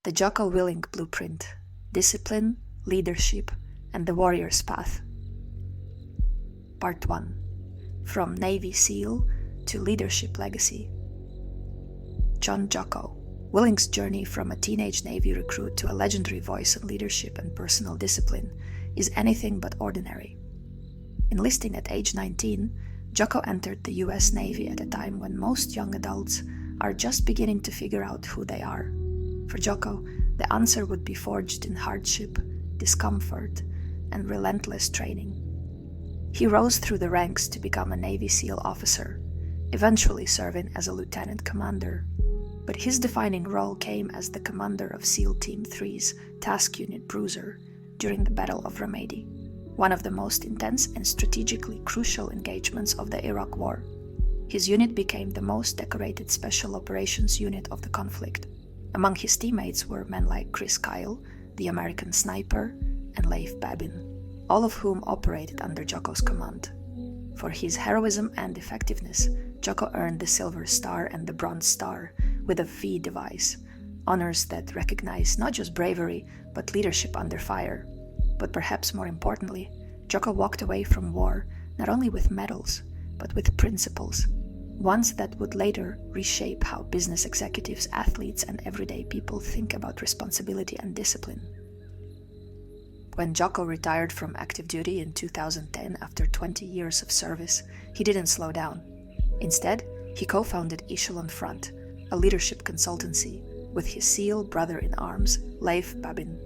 The Jocko Willink Blueprint: Discipline, Leadership, and the Warrior's Path. Part 1. From Navy SEAL to Leadership Legacy. John Jocko Willink's journey from a teenage Navy recruit to a legendary voice on leadership and personal discipline is anything but ordinary. Enlisting at age 19, Jocko entered the US Navy at a time when most young adults are just beginning to figure out who they are. For Jocko, the answer would be forged in hardship, discomfort, and relentless training. He rose through the ranks to become a Navy SEAL officer, eventually serving as a lieutenant commander. But his defining role came as the commander of SEAL Team 3's Task Unit Bruiser during the Battle of Ramadi, one of the most intense and strategically crucial engagements of the Iraq War. His unit became the most decorated special operations unit of the conflict. Among his teammates were men like Chris Kyle, the American sniper, and Leif Babin, all of whom operated under Jocko's command. For his heroism and effectiveness, Jocko earned the Silver Star and the Bronze Star with a V device, honors that recognize not just bravery, but leadership under fire. But perhaps more importantly, Jocko walked away from war not only with medals, but with principles, ones that would later reshape how business executives, athletes, and everyday people think about responsibility and discipline. When Jocko retired from active duty in 2010 after 20 years of service, he didn't slow down. Instead, he co-founded Echelon Front, a leadership consultancy, with his SEAL brother-in-arms, Leif Babin.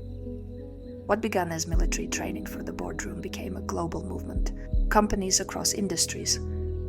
What began as military training for the boardroom became a global movement. Companies across industries,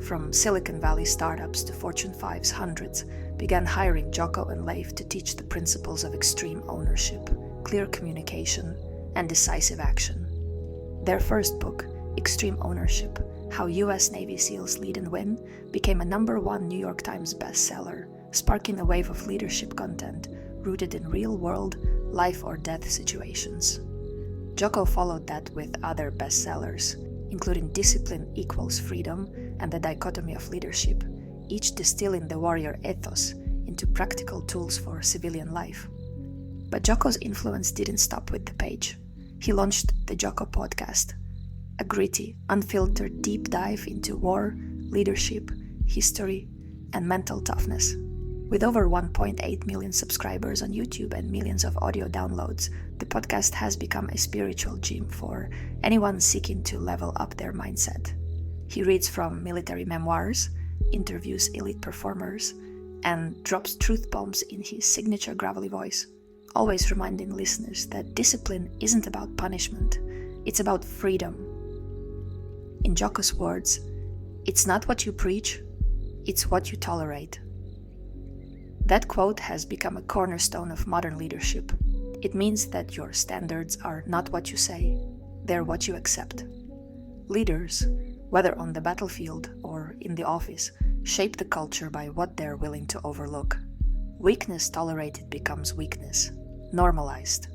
from Silicon Valley startups to Fortune 500s, began hiring Jocko and Leif to teach the principles of extreme ownership, clear communication, and decisive action. Their first book, Extreme Ownership: How US Navy SEALs Lead and Win, became a #1 New York Times bestseller, sparking a wave of leadership content rooted in real-world, life-or-death situations. Jocko followed that with other bestsellers, including Discipline Equals Freedom and The Dichotomy of Leadership, each distilling the warrior ethos into practical tools for civilian life. But Jocko's influence didn't stop with the page. He launched the Jocko Podcast, a gritty, unfiltered deep dive into war, leadership, history, and mental toughness. With over 1.8 million subscribers on YouTube and millions of audio downloads, the podcast has become a spiritual gym for anyone seeking to level up their mindset. He reads from military memoirs, interviews elite performers, and drops truth bombs in his signature gravelly voice, always reminding listeners that discipline isn't about punishment, it's about freedom. In Jocko's words, "It's not what you preach, it's what you tolerate." That quote has become a cornerstone of modern leadership. It means that your standards are not what you say, they're what you accept. Leaders, whether on the battlefield or in the office, shape the culture by what they're willing to overlook. Weakness tolerated becomes weakness, normalized.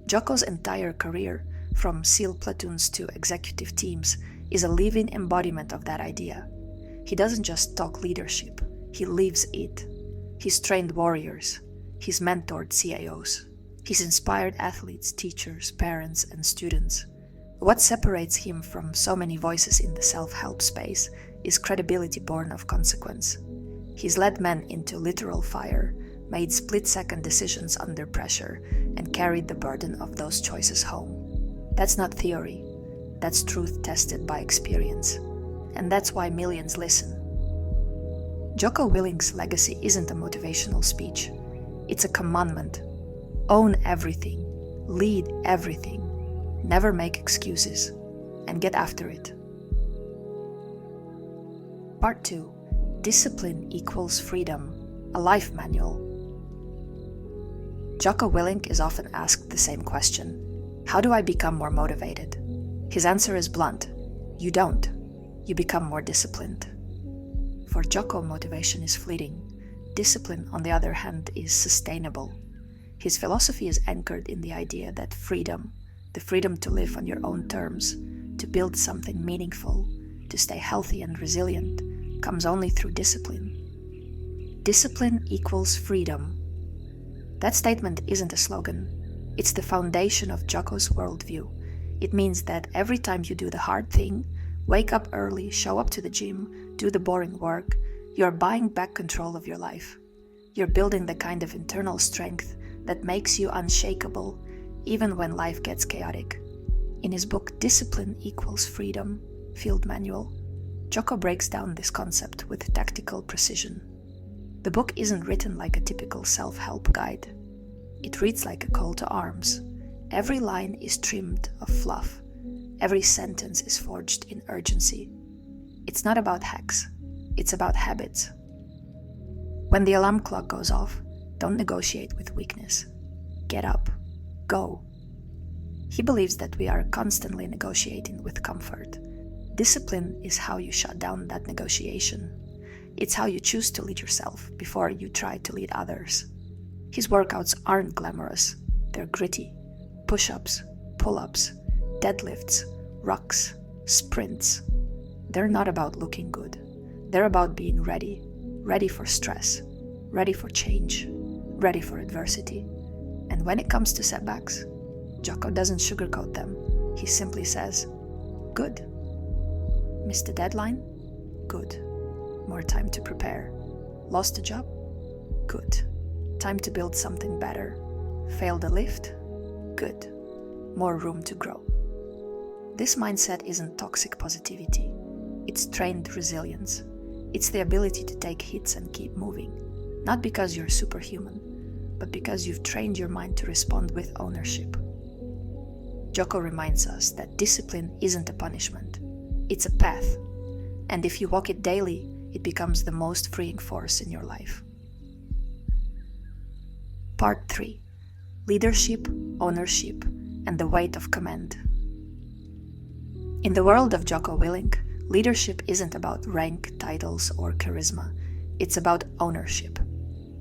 Jocko's entire career, from SEAL platoons to executive teams, is a living embodiment of that idea. He doesn't just talk leadership, he lives it. He's trained warriors, he's mentored CIOs, he's inspired athletes, teachers, parents, and students. What separates him from so many voices in the self-help space is credibility born of consequence. He's led men into literal fire, made split-second decisions under pressure, and carried the burden of those choices home. That's not theory, that's truth tested by experience. And that's why millions listen. Jocko Willink's legacy isn't a motivational speech. It's a commandment. Own everything, lead everything, never make excuses, and get after it. Part 2. Discipline Equals Freedom, a life manual. Jocko Willink is often asked the same question: how do I become more motivated? His answer is blunt: you don't. You become more disciplined. For Jocko, motivation is fleeting. Discipline, on the other hand, is sustainable. His philosophy is anchored in the idea that freedom, the freedom to live on your own terms, to build something meaningful, to stay healthy and resilient, comes only through discipline. Discipline equals freedom. That statement isn't a slogan. It's the foundation of Jocko's worldview. It means that every time you do the hard thing, wake up early, show up to the gym, do the boring work, you're buying back control of your life. You're building the kind of internal strength that makes you unshakable, even when life gets chaotic. In his book Discipline Equals Freedom, Field Manual, Jocko breaks down this concept with tactical precision. The book isn't written like a typical self-help guide. It reads like a call to arms. Every line is trimmed of fluff. Every sentence is forged in urgency. It's not about hacks. It's about habits. When the alarm clock goes off, don't negotiate with weakness. Get up. Go. He believes that we are constantly negotiating with comfort. Discipline is how you shut down that negotiation. It's how you choose to lead yourself before you try to lead others. His workouts aren't glamorous. They're gritty. Push-ups, pull-ups, deadlifts, rucks, sprints. They're not about looking good. They're about being ready. Ready for stress. Ready for change. Ready for adversity. And when it comes to setbacks, Jocko doesn't sugarcoat them. He simply says, good. Missed the deadline? Good. More time to prepare. Lost a job? Good. Time to build something better. Failed a lift? Good. More room to grow. This mindset isn't toxic positivity. It's trained resilience. It's the ability to take hits and keep moving. Not because you're superhuman, but because you've trained your mind to respond with ownership. Jocko reminds us that discipline isn't a punishment. It's a path. And if you walk it daily, it becomes the most freeing force in your life. Part 3. Leadership, ownership, and the weight of command. In the world of Jocko Willink, leadership isn't about rank, titles, or charisma. It's about ownership.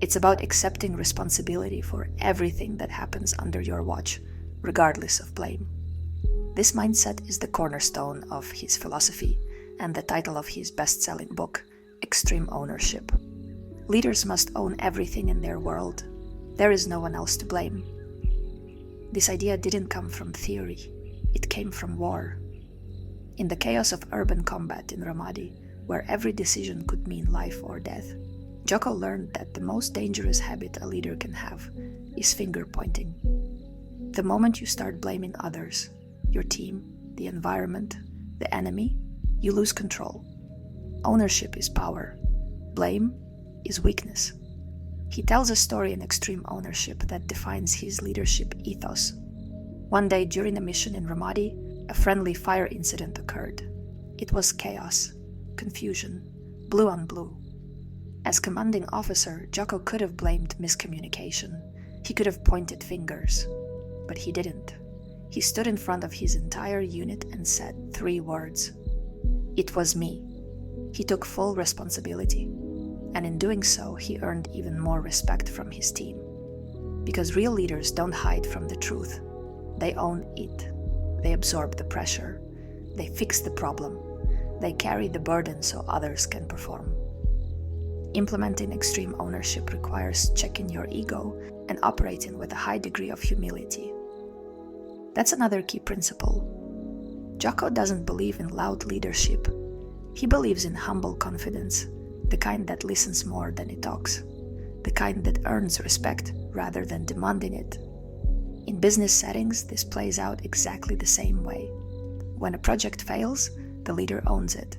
It's about accepting responsibility for everything that happens under your watch, regardless of blame. This mindset is the cornerstone of his philosophy and the title of his best-selling book, Extreme Ownership. Leaders must own everything in their world. There is no one else to blame. This idea didn't come from theory. It came from war. In the chaos of urban combat in Ramadi, where every decision could mean life or death, Jocko learned that the most dangerous habit a leader can have is finger-pointing. The moment you start blaming others, your team, the environment, the enemy, you lose control. Ownership is power. Blame is weakness. He tells a story in Extreme Ownership that defines his leadership ethos. One day during a mission in Ramadi, a friendly fire incident occurred. It was chaos, confusion, blue on blue. As commanding officer, Jocko could have blamed miscommunication. He could have pointed fingers. But he didn't. He stood in front of his entire unit and said 3 words. It was me. He took full responsibility. And in doing so, he earned even more respect from his team. Because real leaders don't hide from the truth. They own it. They absorb the pressure. They fix the problem. They carry the burden so others can perform. Implementing extreme ownership requires checking your ego and operating with a high degree of humility. That's another key principle. Jocko doesn't believe in loud leadership. He believes in humble confidence, the kind that listens more than it talks, the kind that earns respect rather than demanding it. In business settings, this plays out exactly the same way. When a project fails, the leader owns it.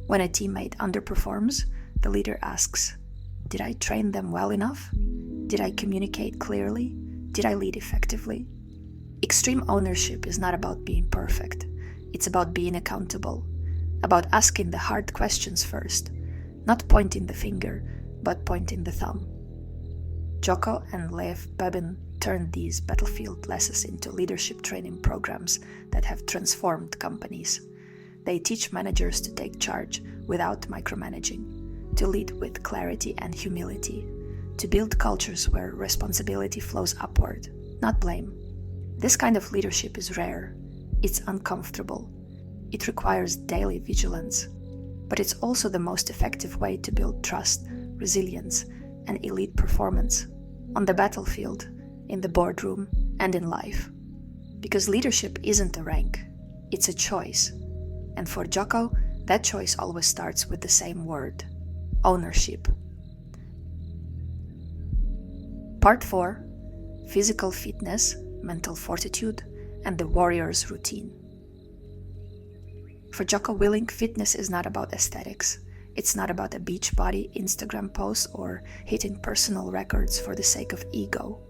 When a teammate underperforms, the leader asks, did I train them well enough? Did I communicate clearly? Did I lead effectively? Extreme ownership is not about being perfect. It's about being accountable, about asking the hard questions first, not pointing the finger, but pointing the thumb. Jocko and Lev Babin turned these battlefield lessons into leadership training programs that have transformed companies. They teach managers to take charge without micromanaging, to lead with clarity and humility, to build cultures where responsibility flows upward, not blame. This kind of leadership is rare. It's uncomfortable. It requires daily vigilance. But it's also the most effective way to build trust, resilience, and elite performance on the battlefield, in the boardroom, and in life. Because leadership isn't a rank, it's a choice. And for Jocko, that choice always starts with the same word: ownership. Part 4: Physical fitness, mental fortitude, and the warrior's routine. For Jocko Willink, fitness is not about aesthetics. It's not about a beach body Instagram post or hitting personal records for the sake of ego.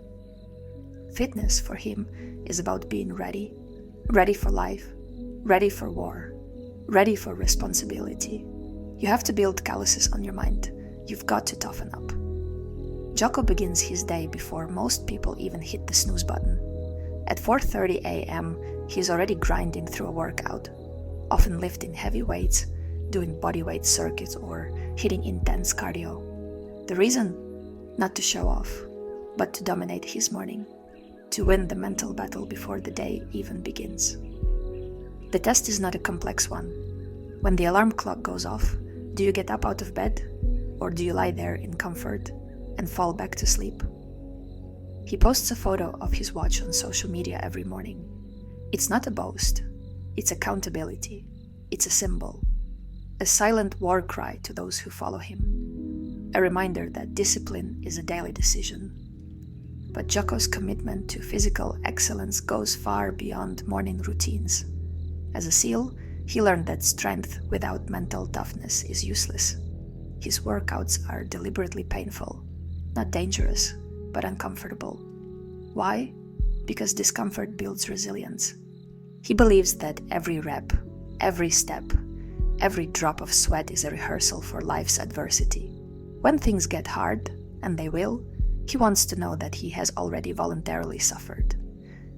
Fitness for him is about being ready. Ready for life. Ready for war. Ready for responsibility. You have to build calluses on your mind. You've got to toughen up. Jocko begins his day before most people even hit the snooze button. At 4:30 a.m., he's already grinding through a workout, often lifting heavy weights, doing bodyweight circuits, or hitting intense cardio. The reason? Not to show off, but to dominate his morning, to win the mental battle before the day even begins. The test is not a complex one. When the alarm clock goes off, do you get up out of bed, or do you lie there in comfort and fall back to sleep? He posts a photo of his watch on social media every morning. It's not a boast, it's accountability, it's a symbol, a silent war cry to those who follow him, a reminder that discipline is a daily decision. But Jocko's commitment to physical excellence goes far beyond morning routines. As a SEAL, he learned that strength without mental toughness is useless. His workouts are deliberately painful, not dangerous, but uncomfortable. Why? Because discomfort builds resilience. He believes that every rep, every step, every drop of sweat is a rehearsal for life's adversity. When things get hard, and they will, he wants to know that he has already voluntarily suffered,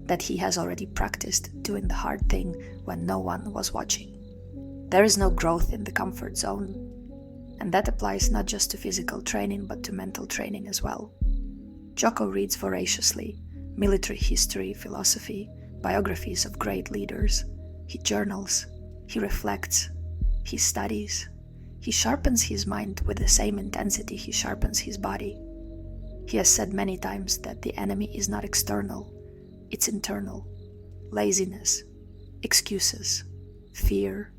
that he has already practiced doing the hard thing when no one was watching. There is no growth in the comfort zone, and that applies not just to physical training but to mental training as well. Jocko reads voraciously, military history, philosophy, biographies of great leaders. He journals, he reflects, he studies. He sharpens his mind with the same intensity he sharpens his body. He has said many times that the enemy is not external, it's internal. Laziness, excuses, fear,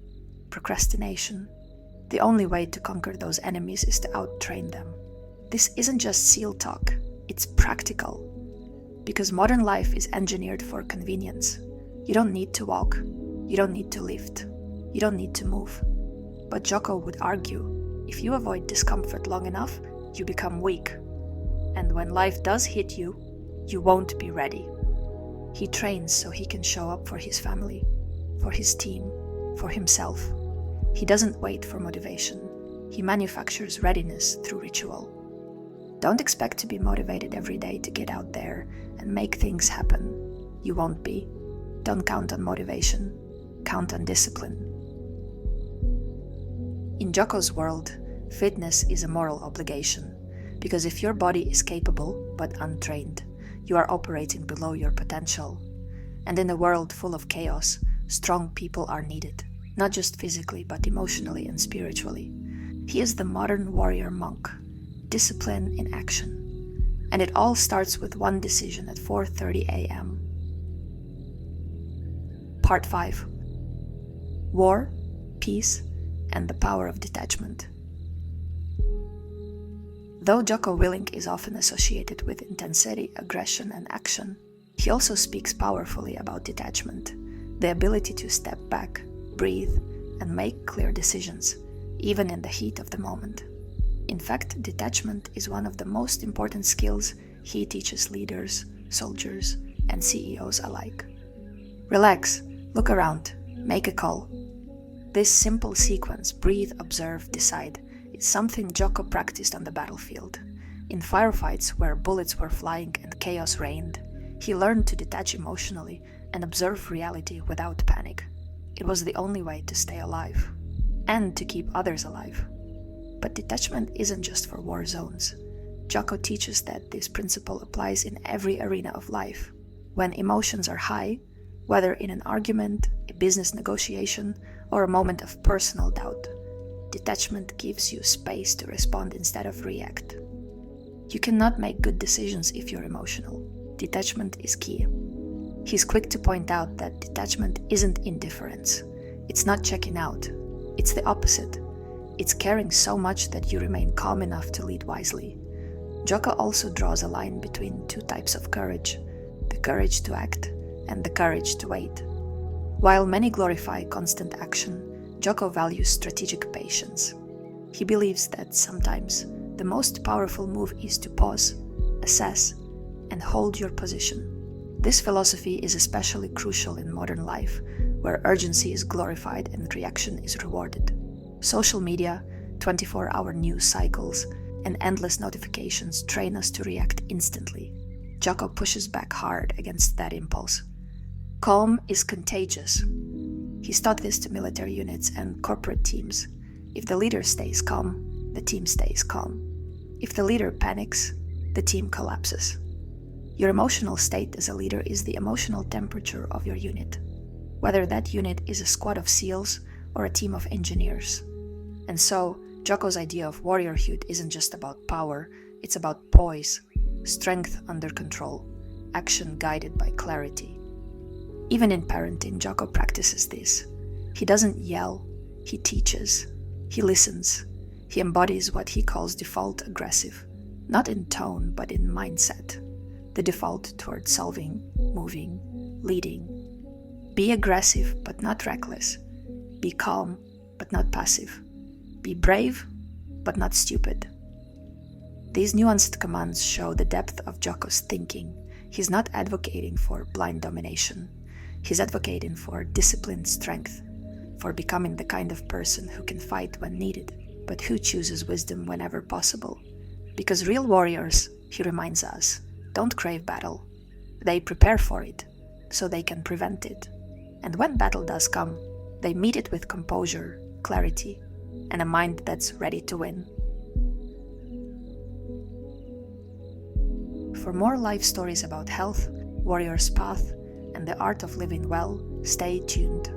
procrastination. The only way to conquer those enemies is to out-train them. This isn't just SEAL talk, it's practical. Because modern life is engineered for convenience. You don't need to walk, you don't need to lift, you don't need to move. But Jocko would argue, if you avoid discomfort long enough, you become weak. And when life does hit you, you won't be ready. He trains so he can show up for his family, for his team, for himself. He doesn't wait for motivation. He manufactures readiness through ritual. Don't expect to be motivated every day to get out there and make things happen. You won't be. Don't count on motivation. Count on discipline. In Jocko's world, fitness is a moral obligation, because if your body is capable but untrained, you are operating below your potential. And in a world full of chaos, strong people are needed, not just physically but emotionally and spiritually. He is the modern warrior monk, discipline in action. And it all starts with one decision at 4:30 a.m. Part 5: War, Peace, and the Power of Detachment. Though Jocko Willink is often associated with intensity, aggression, and action, he also speaks powerfully about detachment, the ability to step back, breathe, and make clear decisions, even in the heat of the moment. In fact, detachment is one of the most important skills he teaches leaders, soldiers, and CEOs alike. Relax, look around, make a call. This simple sequence, breathe, observe, decide, is something Jocko practiced on the battlefield. In firefights where bullets were flying and chaos reigned, he learned to detach emotionally and observe reality without panic. It was the only way to stay alive, and to keep others alive. But detachment isn't just for war zones. Jocko teaches that this principle applies in every arena of life. When emotions are high, whether in an argument, a business negotiation, or a moment of personal doubt, detachment gives you space to respond instead of react. You cannot make good decisions if you're emotional. Detachment is key. He's quick to point out that detachment isn't indifference. It's not checking out. It's the opposite. It's caring so much that you remain calm enough to lead wisely. Jocko also draws a line between two types of courage, the courage to act and the courage to wait. While many glorify constant action, Jocko values strategic patience. He believes that sometimes the most powerful move is to pause, assess, and hold your position. This philosophy is especially crucial in modern life, where urgency is glorified and reaction is rewarded. Social media, 24-hour news cycles, and endless notifications train us to react instantly. Jocko pushes back hard against that impulse. Calm is contagious. He's taught this to military units and corporate teams. If the leader stays calm, the team stays calm. If the leader panics, the team collapses. Your emotional state as a leader is the emotional temperature of your unit, whether that unit is a squad of SEALs or a team of engineers. And so, Jocko's idea of warriorhood isn't just about power, it's about poise, strength under control, action guided by clarity. Even in parenting, Jocko practices this. He doesn't yell, he teaches, he listens, he embodies what he calls default aggressive, not in tone but in mindset, the default toward solving, moving, leading. Be aggressive but not reckless, be calm but not passive, be brave but not stupid. These nuanced commands show the depth of Jocko's thinking. He's not advocating for blind domination. He's advocating for disciplined strength, for becoming the kind of person who can fight when needed, but who chooses wisdom whenever possible. Because real warriors, he reminds us, don't crave battle. They prepare for it, so they can prevent it. And when battle does come, they meet it with composure, clarity, and a mind that's ready to win. For more life stories about health, warrior's path, and the art of living well, stay tuned.